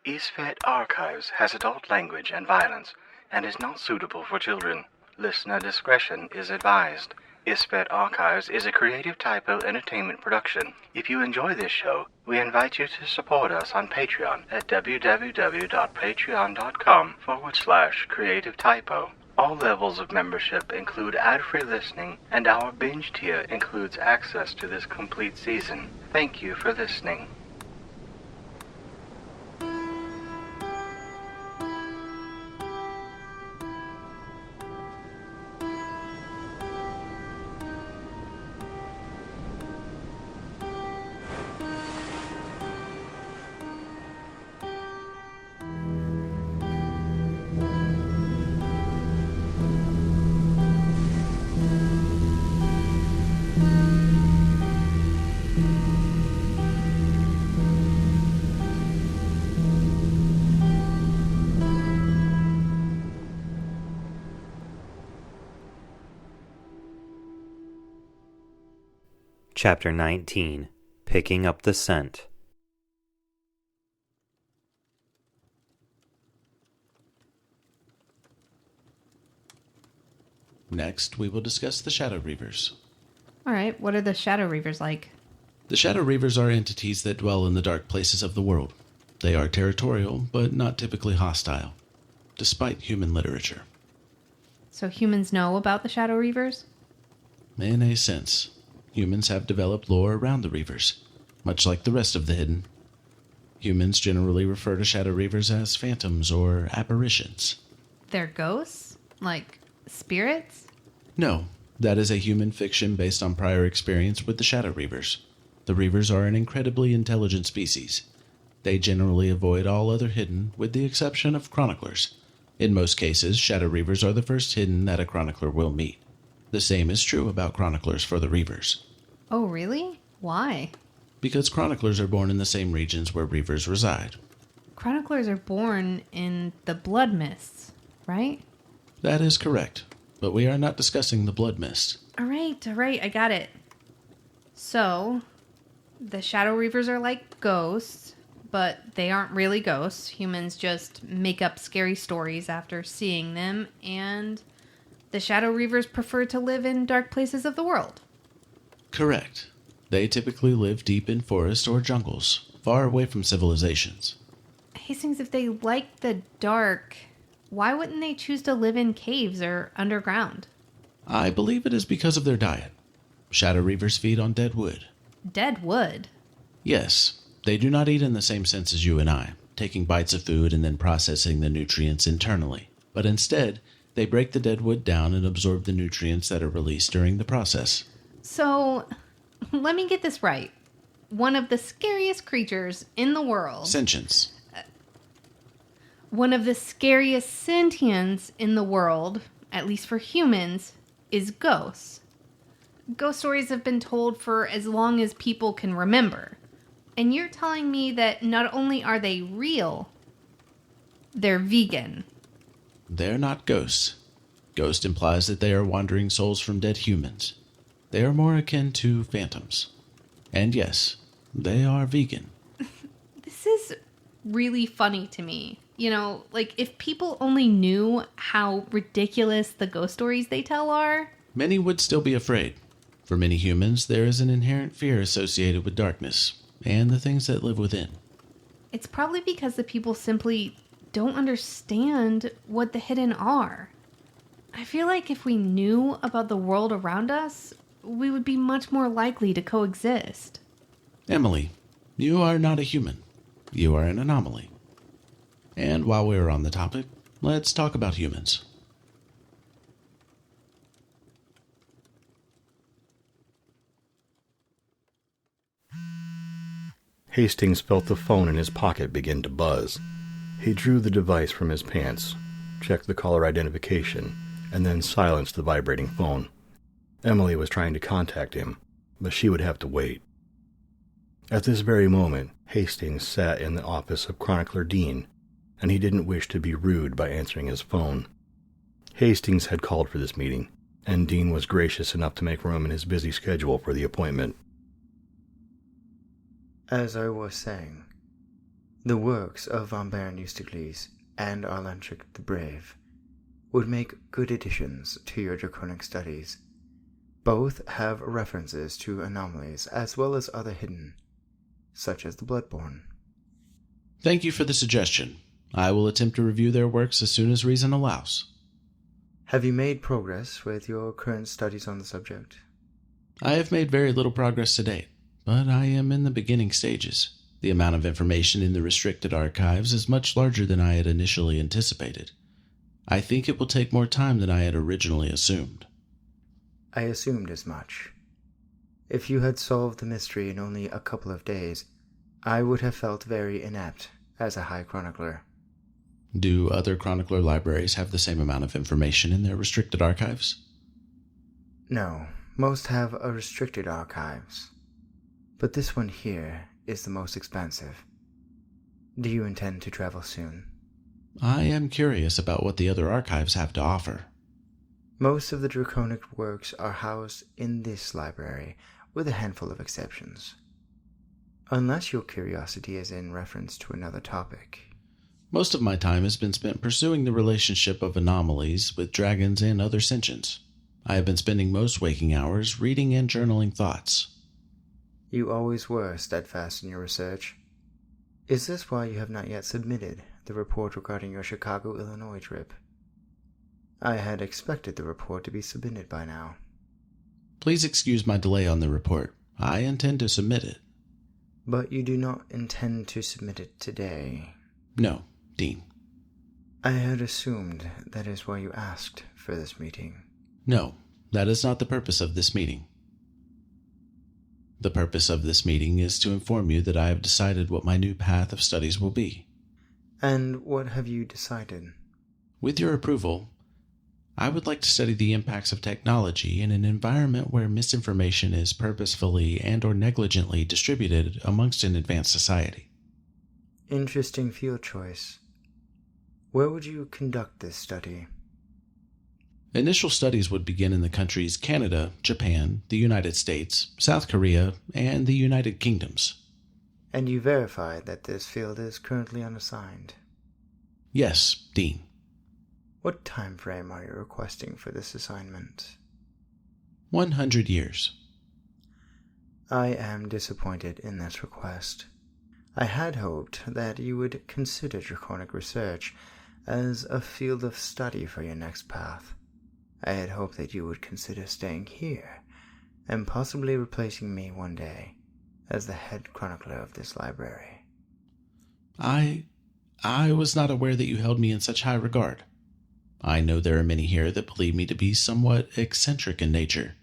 Isfet Archives has adult language and violence and is not suitable for children. Listener discretion is advised. Isfet Archives is a Creative Typo entertainment production. If you enjoy this show, we invite you to support us on Patreon at www.patreon.com/Creative Typo. All levels of membership include ad-free listening, and our binge tier includes access to this complete season. Thank you for listening. Chapter 19. Picking Up the Scent. Next, we will discuss the Shadow Reavers. Alright, what are the Shadow Reavers like? The Shadow Reavers are entities that dwell in the dark places of the world. They are territorial, but not typically hostile, despite human literature. So humans know about the Shadow Reavers? In a sense. Humans have developed lore around the Reavers, much like the rest of the Hidden. Humans generally refer to Shadow Reavers as phantoms or apparitions. They're ghosts? Like spirits? No, that is a human fiction based on prior experience with the Shadow Reavers. The Reavers are an incredibly intelligent species. They generally avoid all other Hidden, with the exception of Chroniclers. In most cases, Shadow Reavers are the first Hidden that a Chronicler will meet. The same is true about Chroniclers for the Reavers. Oh, really? Why? Because Chroniclers are born in the same regions where Reavers reside. Chroniclers are born in the Blood Mists, right? That is correct, but we are not discussing the Blood Mist. Alright, I got it. So, the Shadow Reavers are like ghosts, but they aren't really ghosts. Humans just make up scary stories after seeing them, and the Shadow Reavers prefer to live in dark places of the world. Correct. They typically live deep in forests or jungles, far away from civilizations. Hastings, if they like the dark, why wouldn't they choose to live in caves or underground? I believe it is because of their diet. Shadow Reavers feed on dead wood. Dead wood? Yes, they do not eat in the same sense as you and I, taking bites of food and then processing the nutrients internally. But instead, they break the dead wood down and absorb the nutrients that are released during the process. So, let me get this right. One of the scariest creatures in the world... Sentience. One of the scariest sentients in the world, at least for humans, is ghosts. Ghost stories have been told for as long as people can remember. And you're telling me that not only are they real, they're vegan. They're not ghosts. Ghost implies that they are wandering souls from dead humans. They are more akin to phantoms. And yes, they are vegan. This is really funny to me. You know, like if people only knew how ridiculous the ghost stories they tell are. Many would still be afraid. For many humans, there is an inherent fear associated with darkness and the things that live within. It's probably because the people simply don't understand what the hidden are. I feel like if we knew about the world around us, we would be much more likely to coexist. Emily, you are not a human. You are an anomaly. And while we are on the topic, let's talk about humans. Hastings felt the phone in his pocket begin to buzz. He drew the device from his pants, checked the caller identification, and then silenced the vibrating phone. Emily was trying to contact him, but she would have to wait. At this very moment, Hastings sat in the office of Chronicler Dean, and he didn't wish to be rude by answering his phone. Hastings had called for this meeting, and Dean was gracious enough to make room in his busy schedule for the appointment. As I was saying, The works of von Baron Eustocles and Arlantric the Brave would make good additions to your draconic studies. Both have references to anomalies as well as other hidden, such as the Bloodborne. Thank you for the suggestion. I will attempt to review their works as soon as reason allows. Have you made progress with your current studies on the subject? I have made very little progress to date, but I am in the beginning stages. The amount of information in the restricted archives is much larger than I had initially anticipated. I think it will take more time than I had originally assumed. I assumed as much. If you had solved the mystery in only a couple of days, I would have felt very inept as a High Chronicler. Do other Chronicler libraries have the same amount of information in their restricted archives? No, most have a restricted archives. But this one here is the most expansive. Do you intend to travel soon? I am curious about what the other archives have to offer. Most of the draconic works are housed in this library, with a handful of exceptions. Unless your curiosity is in reference to another topic. Most of my time has been spent pursuing the relationship of anomalies with dragons and other sentients. I have been spending most waking hours reading and journaling thoughts. You always were steadfast in your research. Is this why you have not yet submitted the report regarding your Chicago, Illinois trip? I had expected the report to be submitted by now. Please excuse my delay on the report. I intend to submit it. But you do not intend to submit it today? No, Dean. I had assumed that is why you asked for this meeting. No, that is not the purpose of this meeting. The purpose of this meeting is to inform you that I have decided what my new path of studies will be. And what have you decided? With your approval, I would like to study the impacts of technology in an environment where misinformation is purposefully and or negligently distributed amongst an advanced society. Interesting field choice. Where would you conduct this study? Initial studies would begin in the countries Canada, Japan, the United States, South Korea, and the United Kingdoms. And you verified that this field is currently unassigned? Yes, Dean. What time frame are you requesting for this assignment? 100 years. I am disappointed in this request. I had hoped that you would consider draconic research as a field of study for your next path. I had hoped that you would consider staying here and possibly replacing me one day as the head chronicler of this library. I was not aware that you held me in such high regard. I know there are many here that believe me to be somewhat eccentric in nature.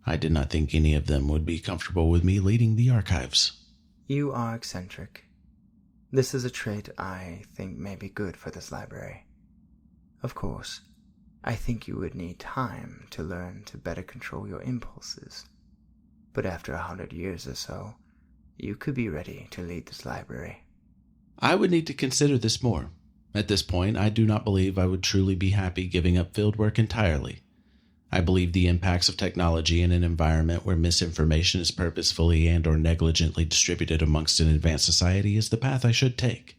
I did not think any of them would be comfortable with me leading the archives. You are eccentric. This is a trait I think may be good for this library. Of course, I think you would need time to learn to better control your impulses. But after 100 years or so, you could be ready to lead this library. I would need to consider this more. At this point, I do not believe I would truly be happy giving up field work entirely. I believe the impacts of technology in an environment where misinformation is purposefully and or negligently distributed amongst an advanced society is the path I should take.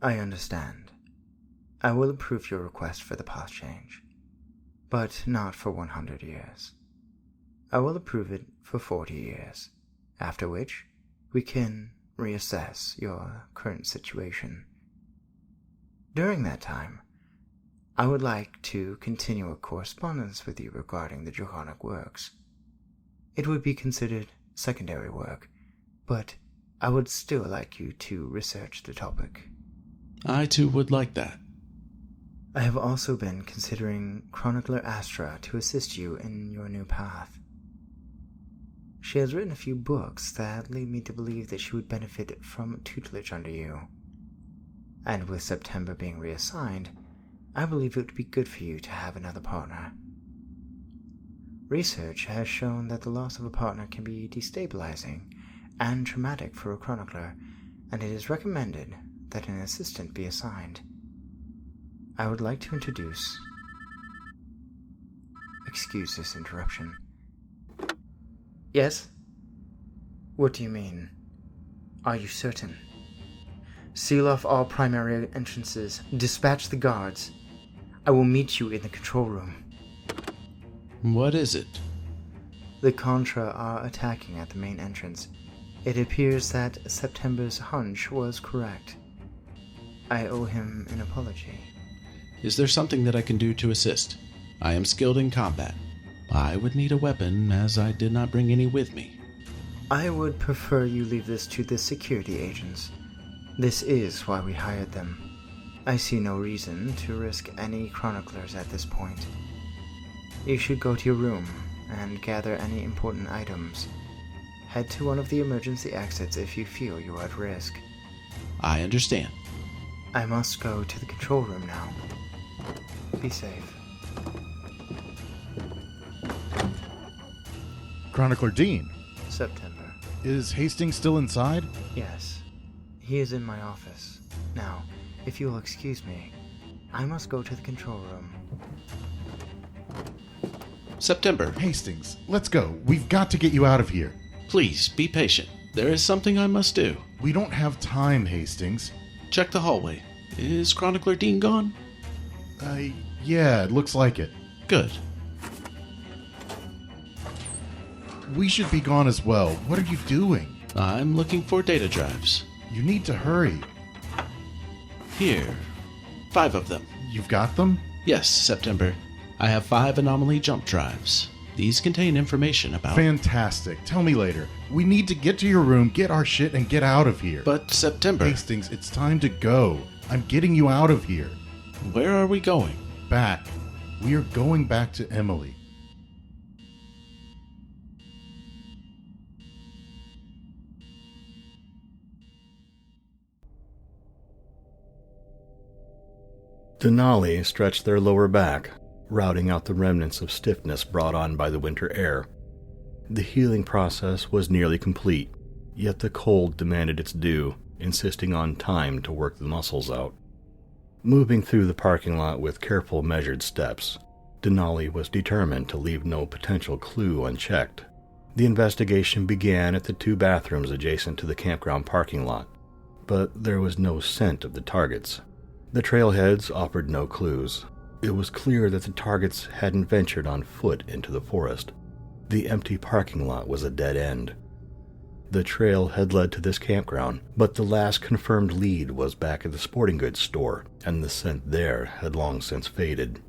I understand. I will approve your request for the path change, but not for 100 years. I will approve it for 40 years, after which we can reassess your current situation. During that time, I would like to continue a correspondence with you regarding the draconic works. It would be considered secondary work, but I would still like you to research the topic. I too would like that. I have also been considering Chronicler Astra to assist you in your new path. She has written a few books that lead me to believe that she would benefit from tutelage under you. And with September being reassigned, I believe it would be good for you to have another partner. Research has shown that the loss of a partner can be destabilizing and traumatic for a chronicler, and it is recommended that an assistant be assigned. I would like to introduce... Excuse this interruption. Yes? What do you mean? Are you certain? Seal off all primary entrances. Dispatch the guards. I will meet you in the control room. What is it? The Contra are attacking at the main entrance. It appears that September's hunch was correct. I owe him an apology. Is there something that I can do to assist? I am skilled in combat. I would need a weapon, as I did not bring any with me. I would prefer you leave this to the security agents. This is why we hired them. I see no reason to risk any chroniclers at this point. You should go to your room and gather any important items. Head to one of the emergency exits if you feel you are at risk. I understand. I must go to the control room now. Be safe. Chronicler Dean, September. is Hastings still inside? Yes. He is in my office. Now, if you'll excuse me, I must go to the control room. September, Hastings, let's go. We've got to get you out of here. please be patient. There is something I must do. We don't have time, Hastings. Check the hallway. Is Chronicler Dean gone? Yeah, it looks like it. Good. We should be gone as well. What are you doing? I'm looking for data drives. You need to hurry. Here. 5 of them. You've got them? Yes, September. I have 5 anomaly jump drives. These contain information about... Fantastic. Tell me later. We need to get to your room, get our shit, and get out of here. But, September... Hastings, it's time to go. I'm getting you out of here. Where are we going? Back. We are going back to Emily. Denali stretched their lower back, routing out the remnants of stiffness brought on by the winter air. The healing process was nearly complete, yet the cold demanded its due, insisting on time to work the muscles out. Moving through the parking lot with careful, measured steps, Denali was determined to leave no potential clue unchecked. The investigation began at the 2 bathrooms adjacent to the campground parking lot, but there was no scent of the targets. The trailheads offered no clues. It was clear that the targets hadn't ventured on foot into the forest. The empty parking lot was a dead end. The trail had led to this campground, but the last confirmed lead was back at the sporting goods store, and the scent there had long since faded.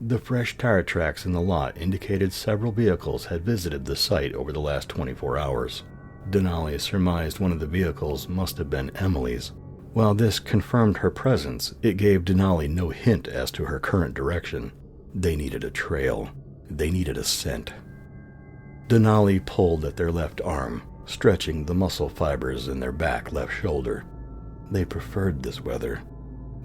The fresh tire tracks in the lot indicated several vehicles had visited the site over the last 24 hours. Denali surmised one of the vehicles must have been Emily's. While this confirmed her presence, it gave Denali no hint as to her current direction. They needed a trail. They needed a scent. Denali pulled at their left arm, stretching the muscle fibers in their back left shoulder. They preferred this weather.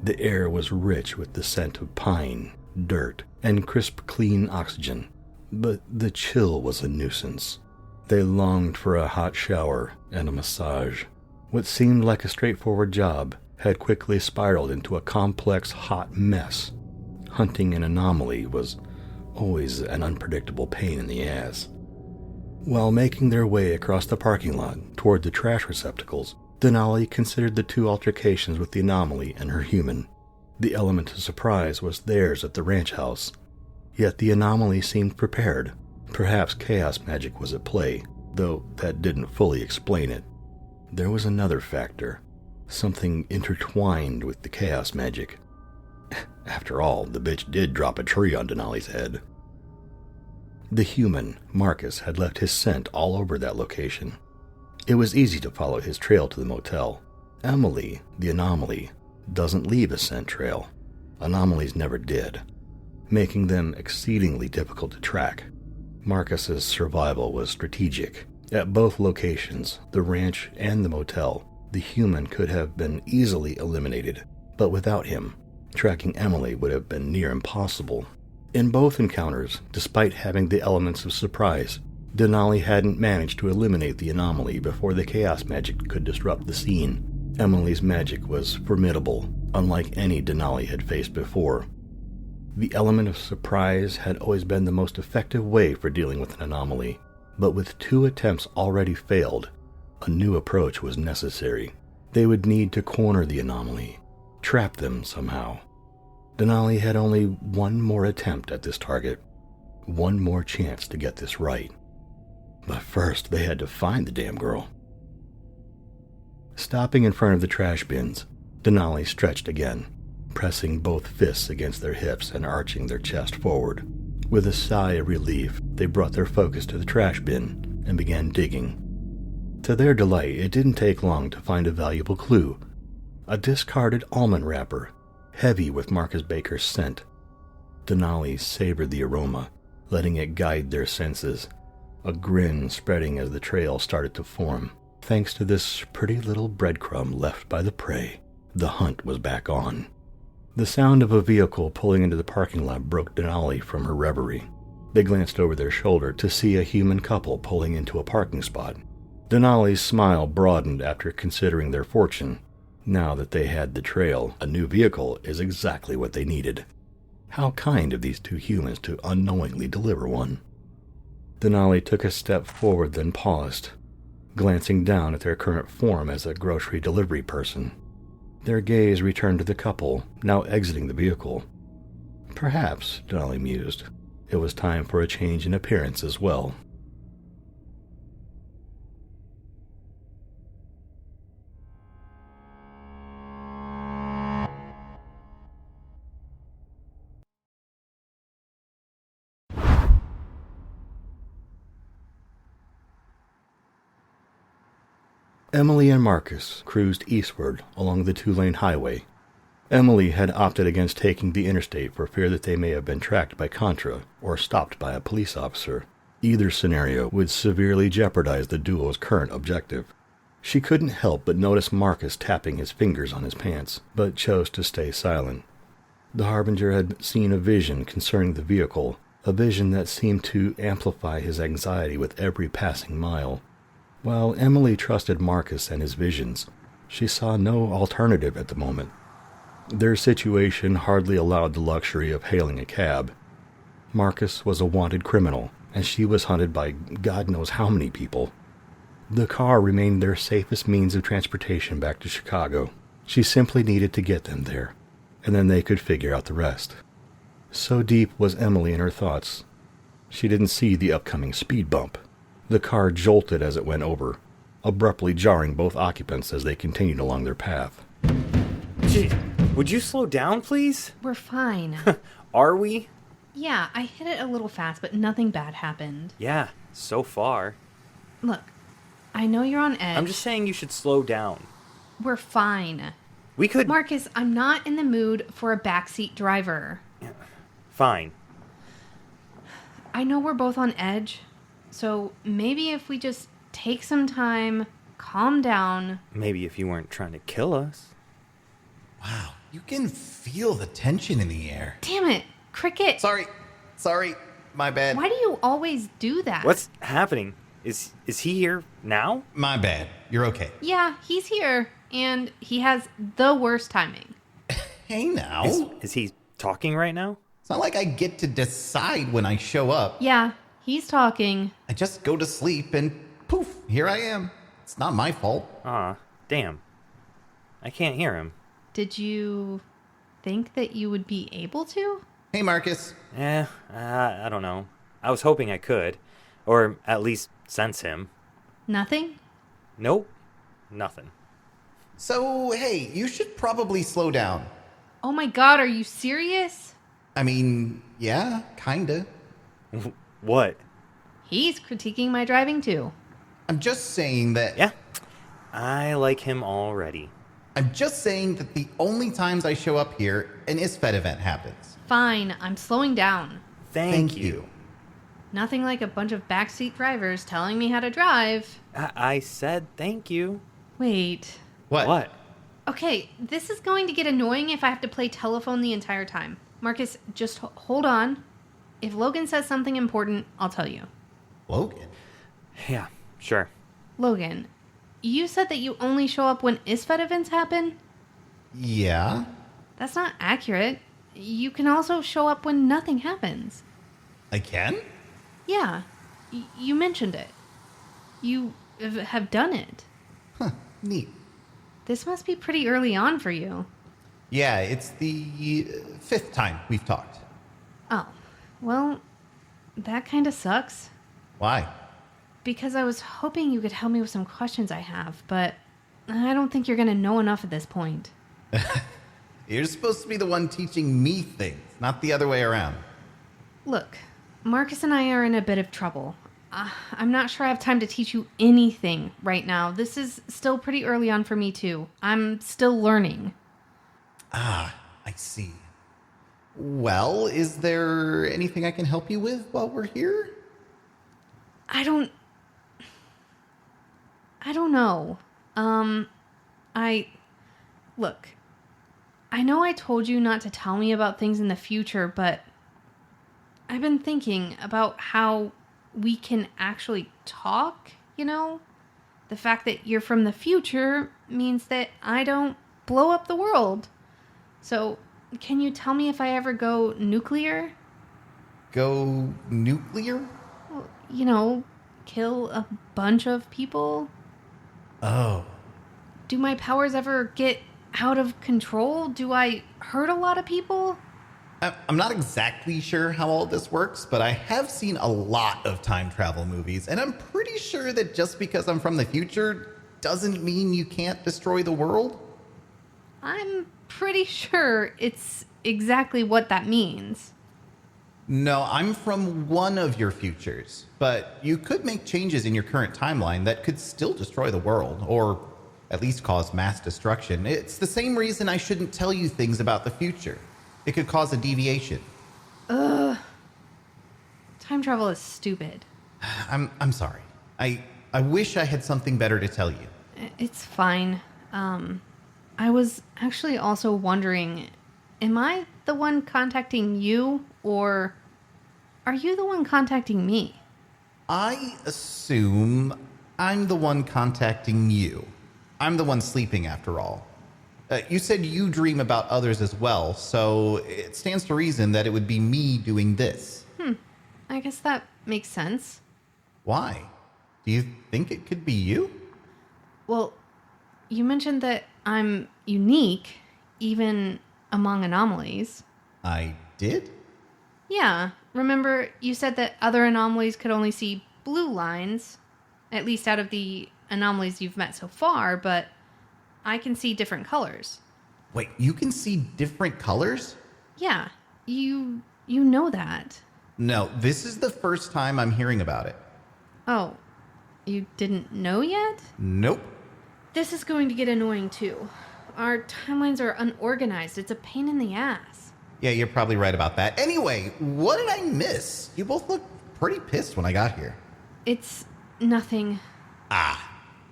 The air was rich with the scent of pine, dirt, and crisp, clean oxygen, but the chill was a nuisance. They longed for a hot shower and a massage. What seemed like a straightforward job had quickly spiraled into a complex, hot mess. Hunting an anomaly was always an unpredictable pain in the ass. While making their way across the parking lot toward the trash receptacles, Denali considered the 2 altercations with the anomaly and her human. The element of surprise was theirs at the ranch house. Yet the anomaly seemed prepared. Perhaps chaos magic was at play, though that didn't fully explain it. There was another factor, something intertwined with the chaos magic. After all, the bitch did drop a tree on Denali's head. The human, Marcus, had left his scent all over that location. It was easy to follow his trail to the motel. Emily, the anomaly, doesn't leave a scent trail. Anomalies never did, making them exceedingly difficult to track. Marcus's survival was strategic. At both locations, the ranch and the motel, the human could have been easily eliminated, but without him, tracking Emily would have been near impossible. In both encounters, despite having the elements of surprise, Denali hadn't managed to eliminate the anomaly before the chaos magic could disrupt the scene. Emily's magic was formidable, unlike any Denali had faced before. The element of surprise had always been the most effective way for dealing with an anomaly. But with 2 attempts already failed, a new approach was necessary. They would need to corner the anomaly, trap them somehow. Denali had only one more attempt at this target, one more chance to get this right. But first, they had to find the damn girl. Stopping in front of the trash bins, Denali stretched again, pressing both fists against their hips and arching their chest forward. With a sigh of relief, they brought their focus to the trash bin and began digging. To their delight, it didn't take long to find a valuable clue. A discarded almond wrapper, heavy with Marcus Baker's scent. Denali savored the aroma, letting it guide their senses, a grin spreading as the trail started to form. Thanks to this pretty little breadcrumb left by the prey, the hunt was back on. The sound of a vehicle pulling into the parking lot broke Denali from her reverie. They glanced over their shoulder to see a human couple pulling into a parking spot. Denali's smile broadened after considering their fortune. Now that they had the trail, a new vehicle is exactly what they needed. How kind of these two humans to unknowingly deliver one. Denali took a step forward, then paused, glancing down at their current form as a grocery delivery person. Their gaze returned to the couple, now exiting the vehicle. Perhaps, Denali mused, it was time for a change in appearance as well. Emily and Marcus cruised eastward along the two-lane highway. Emily had opted against taking the interstate for fear that they may have been tracked by Contra or stopped by a police officer. Either scenario would severely jeopardize the duo's current objective. She couldn't help but notice Marcus tapping his fingers on his pants, but chose to stay silent. The Harbinger had seen a vision concerning the vehicle, a vision that seemed to amplify his anxiety with every passing mile. While Emily trusted Marcus and his visions, she saw no alternative at the moment. Their situation hardly allowed the luxury of hailing a cab. Marcus was a wanted criminal, and she was hunted by God knows how many people. The car remained their safest means of transportation back to Chicago. She simply needed to get them there, and then they could figure out the rest. So deep was Emily in her thoughts, she didn't see the upcoming speed bump. The car jolted as it went over, abruptly jarring both occupants as they continued along their path. Gee, would you slow down, please? We're fine. Are we? Yeah, I hit it a little fast, but nothing bad happened. Yeah, so far. Look, I know you're on edge. I'm just saying you should slow down. We're fine. We could... Marcus, I'm not in the mood for a backseat driver. Fine. I know we're both on edge, so maybe if we just take some time, calm down. Maybe if you weren't trying to kill us. Wow, you can feel the tension in the air. Damn it, Cricket. Sorry, my bad. Why do you always do that? What's happening? Is he here now? My bad. You're okay. Yeah, he's here, and he has the worst timing. Hey now. Is he talking right now? It's not like I get to decide when I show up. Yeah, he's talking. I just go to sleep and poof, here I am. It's not my fault. Aw, damn. I can't hear him. Did you think that you would be able to? Hey, Marcus. I don't know. I was hoping I could. Or at least sense him. Nothing? Nope. Nothing. So, hey, you should probably slow down. Oh my god, are you serious? I mean, yeah, kinda. What? He's critiquing my driving too. I'm just saying that... Yeah. I like him already. I'm just saying that the only times I show up here, an Isfet event happens. Fine, I'm slowing down. Thank you. Nothing like a bunch of backseat drivers telling me how to drive. I said thank you. Wait. What? Okay, this is going to get annoying if I have to play telephone the entire time. Marcus, just hold on. If Logan says something important, I'll tell you. Logan? Yeah, sure. Logan, you said that you only show up when Isfet events happen? Yeah? That's not accurate. You can also show up when nothing happens. I can? Yeah, you mentioned it. You have done it. Huh, neat. This must be pretty early on for you. Yeah, it's the 5th time we've talked. Oh, well, that kind of sucks. Why? Because I was hoping you could help me with some questions I have, but I don't think you're going to know enough at this point. You're supposed to be the one teaching me things, not the other way around. Look, Marcus and I are in a bit of trouble. I'm not sure I have time to teach you anything right now. This is still pretty early on for me, too. I'm still learning. Ah, I see. Well, is there anything I can help you with while we're here? I don't know. Look, I know I told you not to tell me about things in the future, but I've been thinking about how we can actually talk, you know? The fact that you're from the future means that I don't blow up the world. So, can you tell me if I ever go nuclear? Go nuclear? Well, you know, kill a bunch of people? Oh. Do my powers ever get out of control? Do I hurt a lot of people? I'm not exactly sure how all this works, but I have seen a lot of time travel movies, and I'm pretty sure that just because I'm from the future doesn't mean you can't destroy the world. I'm pretty sure it's exactly what that means. No, I'm from one of your futures, but you could make changes in your current timeline that could still destroy the world, or at least cause mass destruction. It's the same reason I shouldn't tell you things about the future. It could cause a deviation. Ugh. Time travel is stupid. I'm sorry. I wish I had something better to tell you. It's fine. I was actually also wondering, am I the one contacting you, or are you the one contacting me? I assume I'm the one contacting you. I'm the one sleeping, after all. You said you dream about others as well, so it stands to reason that it would be me doing this. I guess that makes sense. Why? Do you think it could be you? Well, you mentioned that I'm unique, even among anomalies. I did? Yeah, remember you said that other anomalies could only see blue lines, at least out of the anomalies you've met so far, but I can see different colors. Wait, you can see different colors? Yeah, you know that. No, this is the first time I'm hearing about it. Oh, you didn't know yet? Nope. This is going to get annoying too. Our timelines are unorganized. It's a pain in the ass. Yeah, you're probably right about that. Anyway, what did I miss? You both looked pretty pissed when I got here. It's nothing.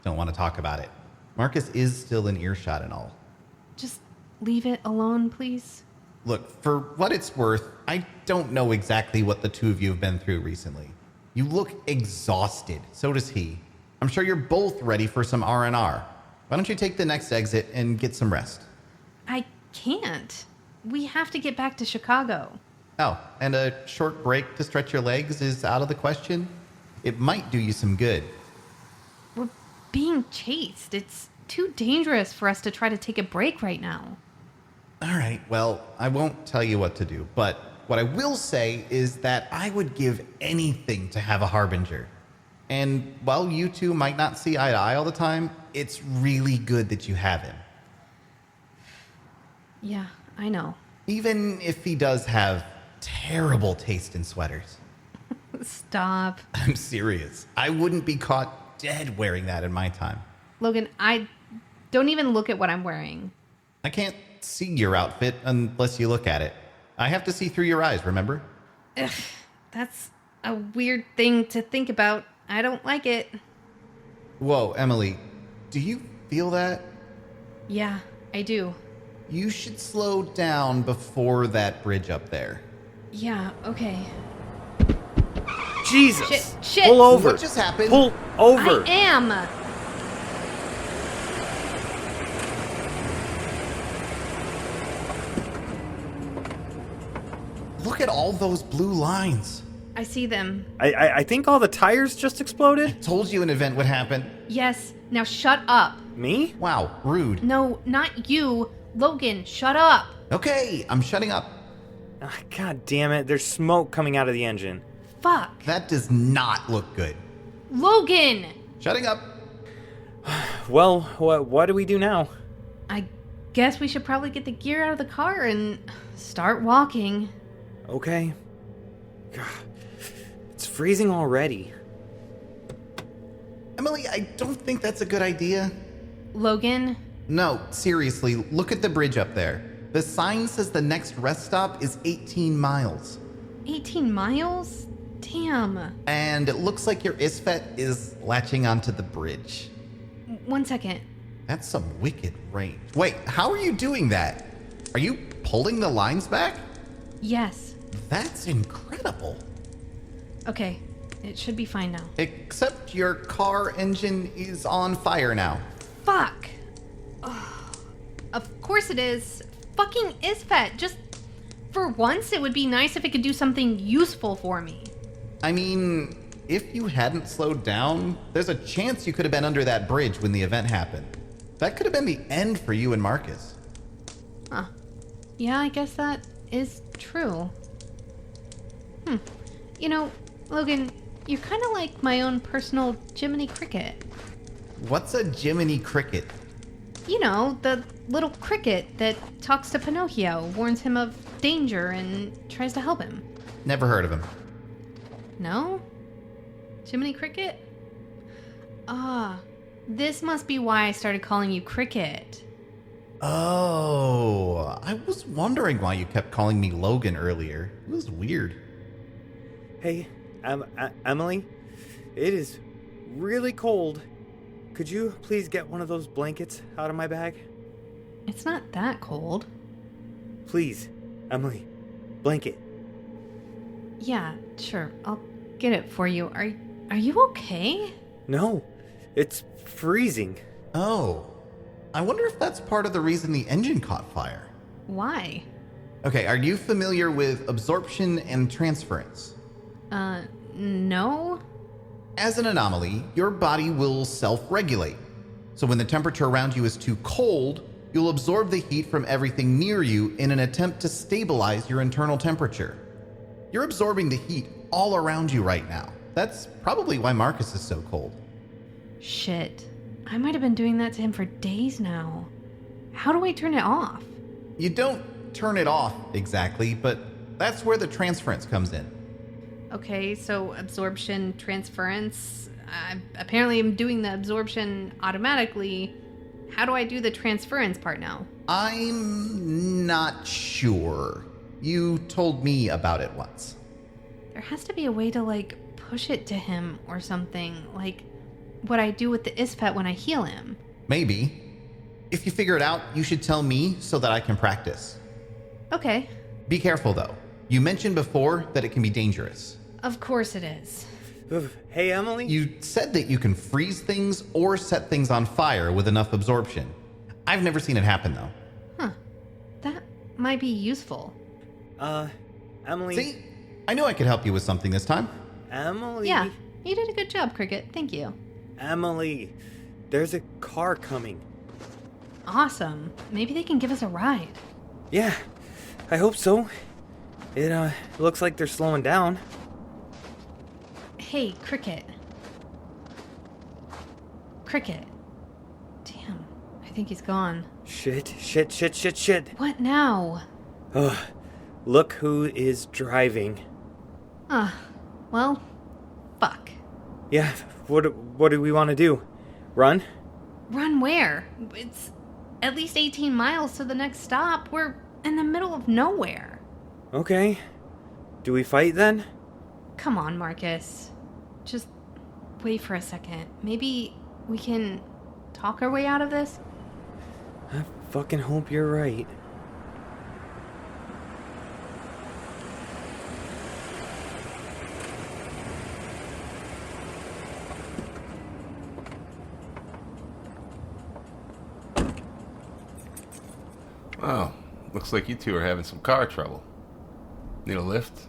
Don't want to talk about it. Marcus is still in earshot and all. Just leave it alone, please. Look, for what it's worth, I don't know exactly what the two of you have been through recently. You look exhausted. So does he. I'm sure you're both ready for some R&R. Why don't you take the next exit and get some rest? I can't. We have to get back to Chicago. Oh, and a short break to stretch your legs is out of the question? It might do you some good. We're being chased. It's too dangerous for us to try to take a break right now. All right, well, I won't tell you what to do, but what I will say is that I would give anything to have a harbinger. And while you two might not see eye to eye all the time, it's really good that you have him. Yeah, I know. Even if he does have terrible taste in sweaters. Stop. I'm serious. I wouldn't be caught dead wearing that in my time. Logan, I don't even look at what I'm wearing. I can't see your outfit unless you look at it. I have to see through your eyes, remember? Ugh, that's a weird thing to think about. I don't like it. Whoa, Emily, do you feel that? Yeah, I do. You should slow down before that bridge up there. Yeah, okay. Jesus! Shit! Pull over! What just happened? Pull over! I am! Look at all those blue lines. I see them. I think all the tires just exploded? Told you an event would happen. Yes, now shut up. Me? Wow, rude. No, not you. Logan, shut up. Okay, I'm shutting up. Ah, God damn it, there's smoke coming out of the engine. Fuck. That does not look good. Logan! Shutting up. Well, what do we do now? I guess we should probably get the gear out of the car and start walking. Okay. God, it's freezing already. Emily, I don't think that's a good idea. Logan? No, seriously, look at the bridge up there. The sign says the next rest stop is 18 miles. 18 miles? Damn. And it looks like your Isfet is latching onto the bridge. 1 second. That's some wicked range. Wait, how are you doing that? Are you pulling the lines back? Yes. That's incredible. Okay, it should be fine now. Except your car engine is on fire now. Fuck. Ugh. Of course it is. Fucking Isfet. Just for once, it would be nice if it could do something useful for me. I mean, if you hadn't slowed down, there's a chance you could have been under that bridge when the event happened. That could have been the end for you and Marcus. Huh. Yeah, I guess that is true. You know, Logan, you're kind of like my own personal Jiminy Cricket. What's a Jiminy Cricket? You know, the little cricket that talks to Pinocchio, warns him of danger, and tries to help him. Never heard of him. No? Jiminy Cricket? Ah, this must be why I started calling you Cricket. Oh, I was wondering why you kept calling me Logan earlier. It was weird. Hey, Emily, it is really cold. Could you please get one of those blankets out of my bag? It's not that cold. Please, Emily, blanket. Yeah, sure. I'll get it for you. Are you okay? No, it's freezing. Oh, I wonder if that's part of the reason the engine caught fire. Why? Okay, are you familiar with absorption and transference? No? As an anomaly, your body will self-regulate. So when the temperature around you is too cold, you'll absorb the heat from everything near you in an attempt to stabilize your internal temperature. You're absorbing the heat all around you right now. That's probably why Marcus is so cold. Shit. I might have been doing that to him for days now. How do I turn it off? You don't turn it off exactly, but that's where the transference comes in. Okay, so absorption, transference. Apparently I'm doing the absorption automatically. How do I do the transference part now? I'm not sure. You told me about it once. There has to be a way to, like, push it to him or something. Like what I do with the Isfet when I heal him. Maybe. If you figure it out, you should tell me so that I can practice. Okay. Be careful, though. You mentioned before that it can be dangerous. Of course it is. Hey, Emily? You said that you can freeze things or set things on fire with enough absorption. I've never seen it happen, though. Huh. That might be useful. Emily? See? I knew I could help you with something this time. Emily? Yeah, you did a good job, Cricket. Thank you. Emily, there's a car coming. Awesome. Maybe they can give us a ride. Yeah, I hope so. It looks like they're slowing down. Hey, Cricket. Cricket. Damn, I think he's gone. Shit. What now? Ugh, look who is driving. Well, fuck. Yeah, what do we want to do? Run? Run where? It's at least 18 miles to the next stop. We're in the middle of nowhere. Okay. Do we fight then? Come on, Marcus. Just wait for a second. Maybe we can talk our way out of this? I fucking hope you're right. Oh, looks like you two are having some car trouble. Need a lift?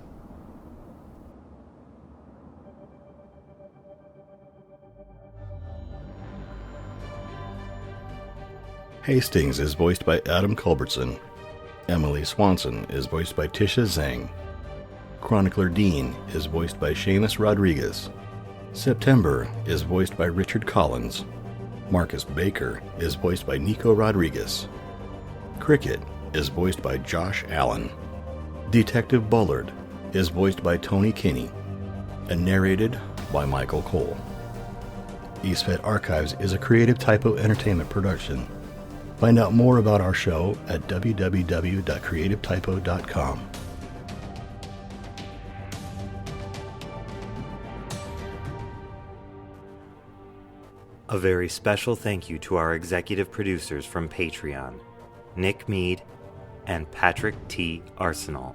Hastings is voiced by Adam Culbertson. Emily Swanson is voiced by Tisha Zang. Chronicler Dean is voiced by Shamas Rodriguez. September is voiced by Richard Collins. Marcus Baker is voiced by Nico Rodriguez. Cricket is voiced by Josh Allen. Detective Bullard is voiced by Tony Kinney and narrated by Michael Cole. Isfet Archives is a Creative Typo Entertainment production. Find out more about our show at www.creativetypo.com. A very special thank you to our executive producers from Patreon, Nick Mead and Patrick T. Arsenal.